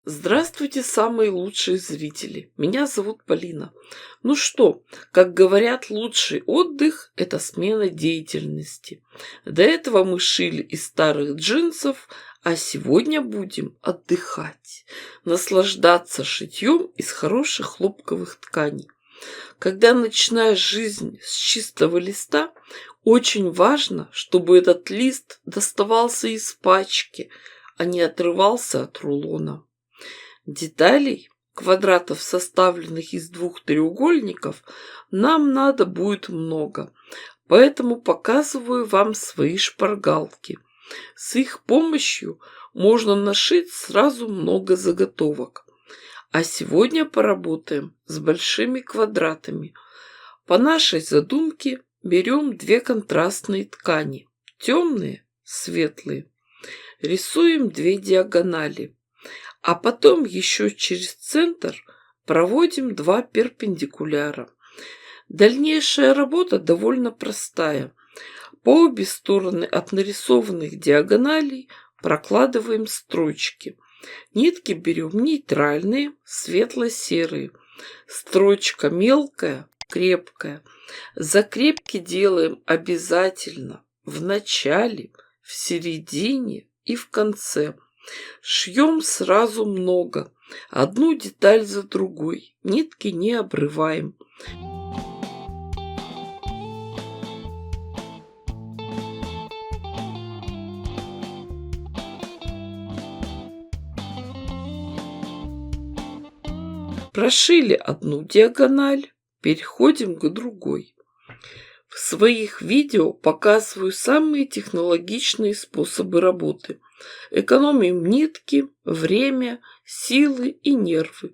Здравствуйте, самые лучшие зрители! Меня зовут Полина. Ну что, как говорят, лучший отдых– это смена деятельности. До этого мы шили из старых джинсов, а сегодня будем отдыхать, наслаждаться шитьем из хороших хлопковых тканей. Когда начинаешь жизнь с чистого листа, очень важно, чтобы этот лист доставался из пачки, а не отрывался от рулона. Деталей, квадратов, составленных из двух треугольников, нам надо будет много, поэтому показываю вам свои шпаргалки. С их помощью можно нашить сразу много заготовок. А сегодня поработаем с большими квадратами. По нашей задумке берем две контрастные ткани, темные, светлые. Рисуем две диагонали. А потом еще через центр проводим два перпендикуляра. Дальнейшая работа довольно простая. По обе стороны от нарисованных диагоналей прокладываем строчки. Нитки берем нейтральные, светло-серые. Строчка мелкая, крепкая. Закрепки делаем обязательно в начале, в середине и в конце. Шьем сразу много, одну деталь за другой, нитки не обрываем. Прошили одну диагональ, переходим к другой. В своих видео показываю самые технологичные способы работы. Экономим нитки, время, силы и нервы.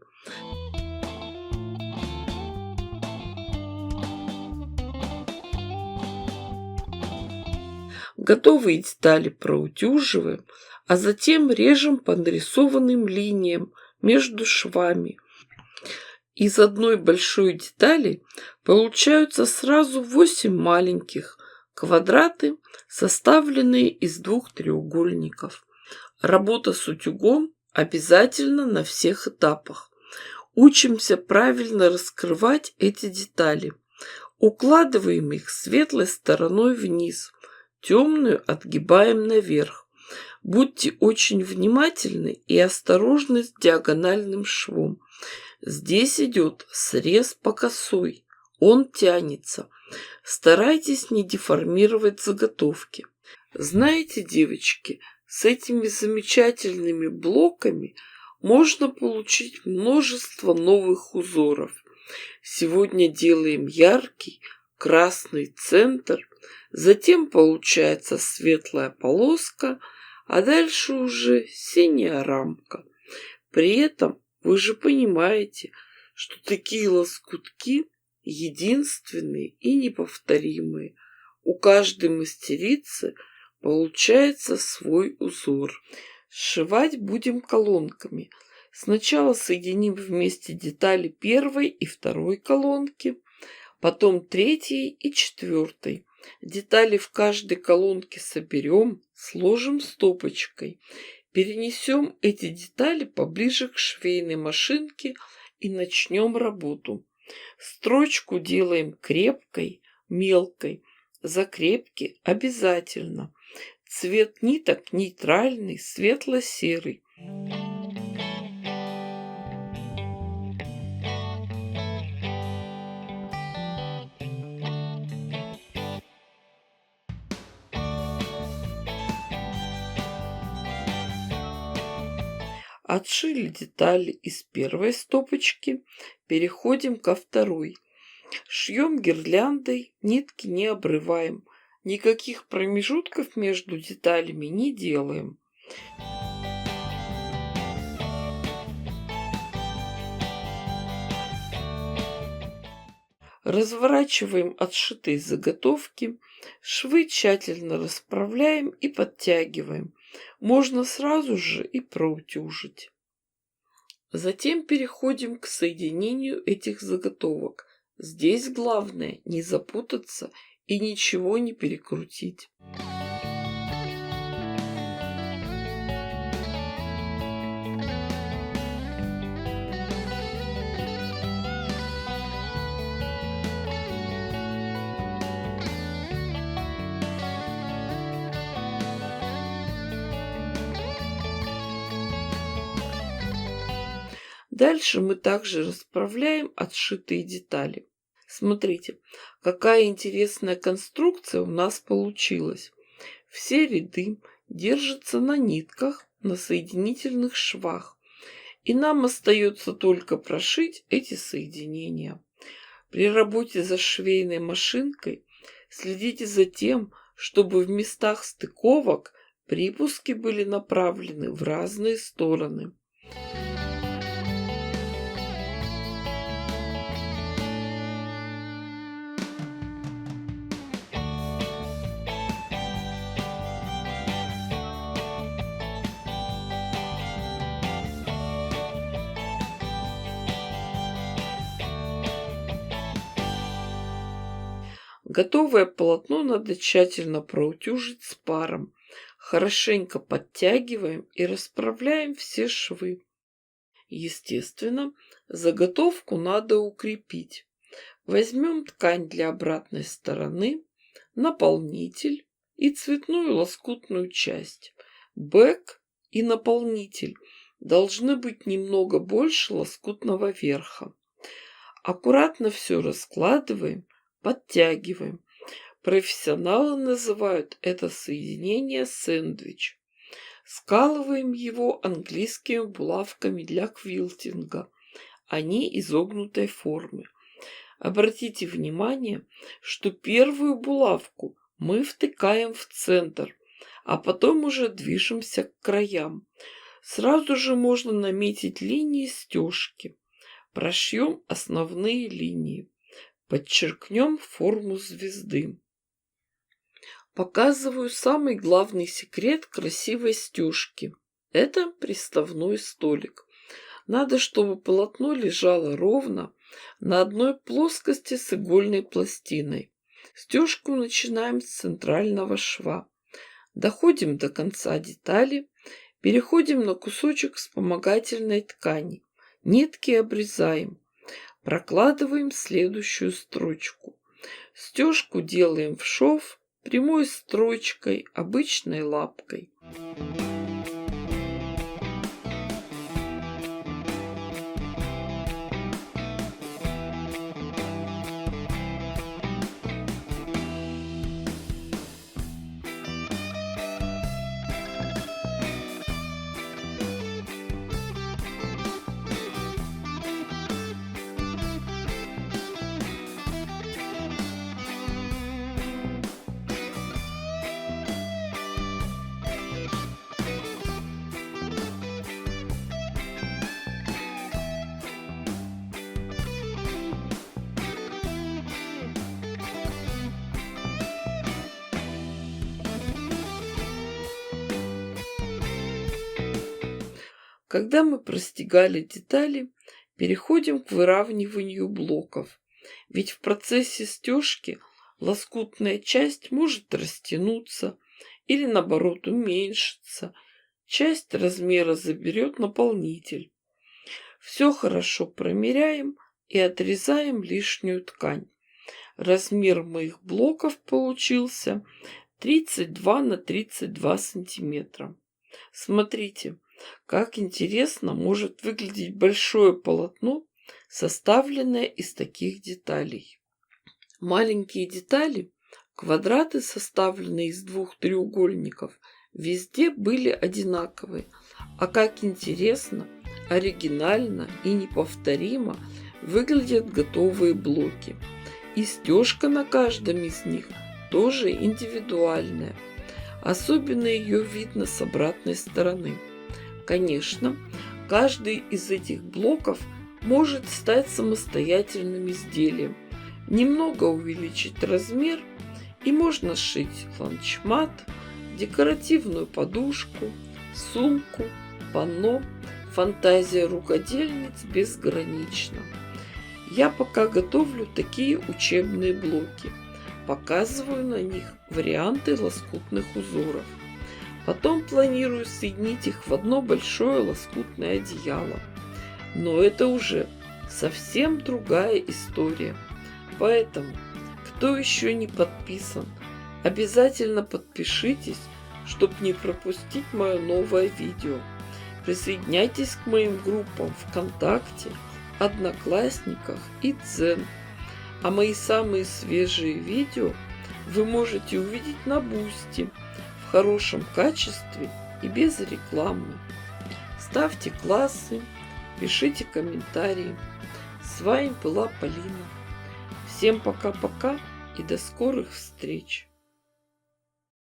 Готовые детали проутюживаем, а затем режем по нарисованным линиям между швами. Из одной большой детали получаются сразу 8 маленьких квадраты, составленные из двух треугольников. Работа с утюгом обязательно на всех этапах. Учимся правильно раскрывать эти детали. Укладываем их светлой стороной вниз, темную отгибаем наверх. Будьте очень внимательны и осторожны с диагональным швом. Здесь идет срез по косой, он тянется. Старайтесь не деформировать заготовки. Знаете, девочки, с этими замечательными блоками можно получить множество новых узоров. Сегодня делаем яркий красный центр, затем получается светлая полоска, а дальше уже синяя рамка. При этом вы же понимаете, что такие лоскутки единственные и неповторимые. У каждой мастерицы получается свой узор. Сшивать будем колонками. Сначала соединим вместе детали первой и второй колонки, потом третьей и четвертой. Детали в каждой колонке соберем, сложим стопочкой. Перенесем эти детали поближе к швейной машинке и начнем работу. Строчку делаем крепкой, мелкой. Закрепки обязательно. Цвет ниток нейтральный, светло-серый. Отшили детали из первой стопочки, переходим ко второй. Шьем гирляндой, нитки не обрываем. Никаких промежутков между деталями не делаем. Разворачиваем отшитые заготовки, швы тщательно расправляем и подтягиваем. Можно сразу же и проутюжить. Затем переходим к соединению этих заготовок. Здесь главное не запутаться и ничего не перекрутить. Дальше мы также расправляем отшитые детали. Смотрите, какая интересная конструкция у нас получилась. Все ряды держатся на нитках, на соединительных швах. И нам остается только прошить эти соединения. При работе за швейной машинкой следите за тем, чтобы в местах стыковок припуски были направлены в разные стороны. Готовое полотно надо тщательно проутюжить с паром. Хорошенько подтягиваем и расправляем все швы. Естественно, заготовку надо укрепить. Возьмем ткань для обратной стороны, наполнитель и цветную лоскутную часть. Бэк и наполнитель должны быть немного больше лоскутного верха. Аккуратно все раскладываем, подтягиваем. Профессионалы называют это соединение сэндвич. Скалываем его английскими булавками для квилтинга. Они изогнутой формы. Обратите внимание, что первую булавку мы втыкаем в центр, а потом уже движемся к краям. Сразу же можно наметить линии стежки. Прошьем основные линии. Подчеркнем форму звезды. Показываю самый главный секрет красивой стежки. Это приставной столик. Надо, чтобы полотно лежало ровно на одной плоскости с игольной пластиной. Стежку начинаем с центрального шва. Доходим до конца детали, переходим на кусочек вспомогательной ткани. Нитки обрезаем. Прокладываем следующую строчку. Стежку делаем в шов прямой строчкой, обычной лапкой. Когда мы простегали детали, переходим к выравниванию блоков. Ведь в процессе стежки лоскутная часть может растянуться или наоборот уменьшиться. Часть размера заберет наполнитель. Все хорошо промеряем и отрезаем лишнюю ткань. Размер моих блоков получился 32 на 32 сантиметра. Смотрите, как интересно может выглядеть большое полотно, составленное из таких деталей. Маленькие детали, квадраты, составленные из двух треугольников, везде были одинаковые. А как интересно, оригинально и неповторимо выглядят готовые блоки. И стежка на каждом из них тоже индивидуальная. Особенно ее видно с обратной стороны. Конечно, каждый из этих блоков может стать самостоятельным изделием. Немного увеличить размер, и можно сшить ланчмат, декоративную подушку, сумку, панно. Фантазия рукодельниц безгранична. Я пока готовлю такие учебные блоки. Показываю на них варианты лоскутных узоров. Потом планирую соединить их в одно большое лоскутное одеяло. Но это уже совсем другая история. Поэтому, кто еще не подписан, обязательно подпишитесь, чтобы не пропустить мое новое видео. Присоединяйтесь к моим группам ВКонтакте, Одноклассниках и Дзен. А мои самые свежие видео вы можете увидеть на Бусти в хорошем качестве и без рекламы. Ставьте классы, пишите комментарии. С вами была Полина. Всем пока-пока и до скорых встреч!